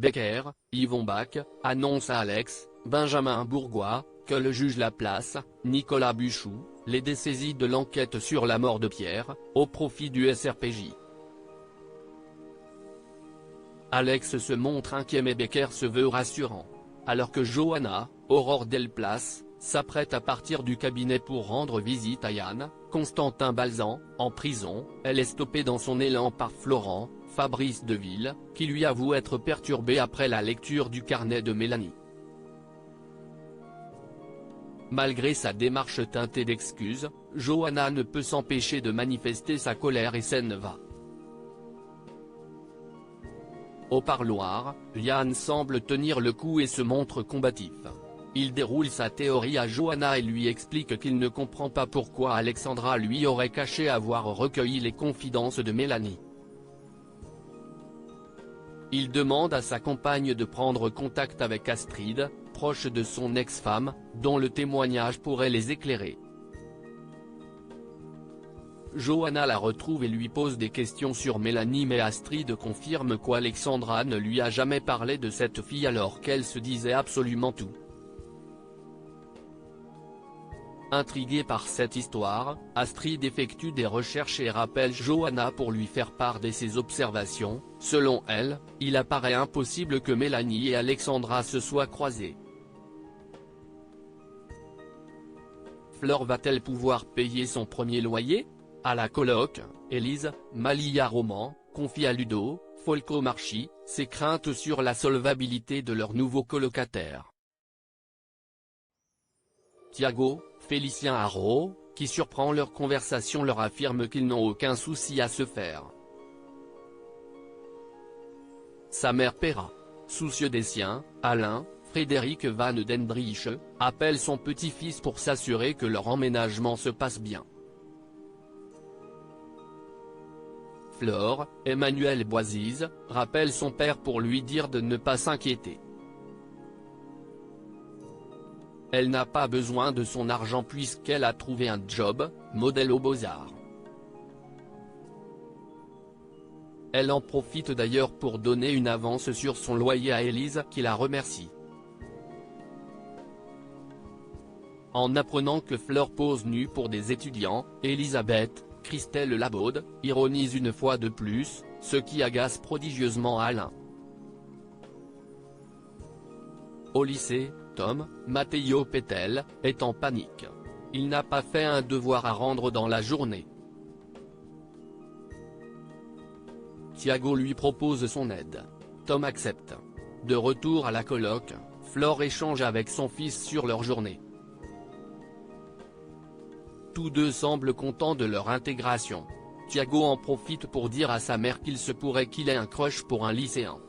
Becker, Yvon Bach, annonce à Alex, Benjamin Bourgois, que le juge Laplace, Nicolas Buchou, les dessaisit de l'enquête sur la mort de Pierre, au profit du SRPJ. Alex se montre inquiet mais Becker se veut rassurant. Alors que Johanna, Aurore Delplace, s'apprête à partir du cabinet pour rendre visite à Yann, Constantin Balzan, en prison, elle est stoppée dans son élan par Florent, Fabrice Deville, qui lui avoue être perturbé après la lecture du carnet de Mélanie. Malgré sa démarche teintée d'excuses, Johanna ne peut s'empêcher de manifester sa colère et s'en va. Au parloir, Yann semble tenir le coup et se montre combatif. Il déroule sa théorie à Johanna et lui explique qu'il ne comprend pas pourquoi Alexandra lui aurait caché avoir recueilli les confidences de Mélanie. Il demande à sa compagne de prendre contact avec Astrid, proche de son ex-femme, dont le témoignage pourrait les éclairer. Johanna la retrouve et lui pose des questions sur Mélanie mais Astrid confirme qu'Alexandra ne lui a jamais parlé de cette fille alors qu'elle se disait absolument tout. Intriguée par cette histoire, Astrid effectue des recherches et rappelle Johanna pour lui faire part de ses observations. Selon elle, il apparaît impossible que Mélanie et Alexandra se soient croisées. Fleur va-t-elle pouvoir payer son premier loyer ? À la coloc, Élise, Malia Roman, confie à Ludo, Folco Marchi, ses craintes sur la solvabilité de leur nouveau colocataire. Thiago, Félicien Haro, qui surprend leur conversation leur affirme qu'ils n'ont aucun souci à se faire. Sa mère paiera. Soucieux des siens, Alain, Frédéric Van Dendrich, appelle son petit-fils pour s'assurer que leur emménagement se passe bien. Flore, Emmanuel Boisise, rappelle son père pour lui dire de ne pas s'inquiéter. Elle n'a pas besoin de son argent puisqu'elle a trouvé un job, modèle aux Beaux-Arts. Elle en profite d'ailleurs pour donner une avance sur son loyer à Élise qui la remercie. En apprenant que Fleur pose nue pour des étudiants, Elisabeth, Christelle Labaude, ironise une fois de plus, ce qui agace prodigieusement Alain. Au lycée, Tom, Matteo Pettel, est en panique. Il n'a pas fait un devoir à rendre dans la journée. Thiago lui propose son aide. Tom accepte. De retour à la coloc, Flore échange avec son fils sur leur journée. Tous deux semblent contents de leur intégration. Thiago en profite pour dire à sa mère qu'il se pourrait qu'il ait un crush pour un lycéen.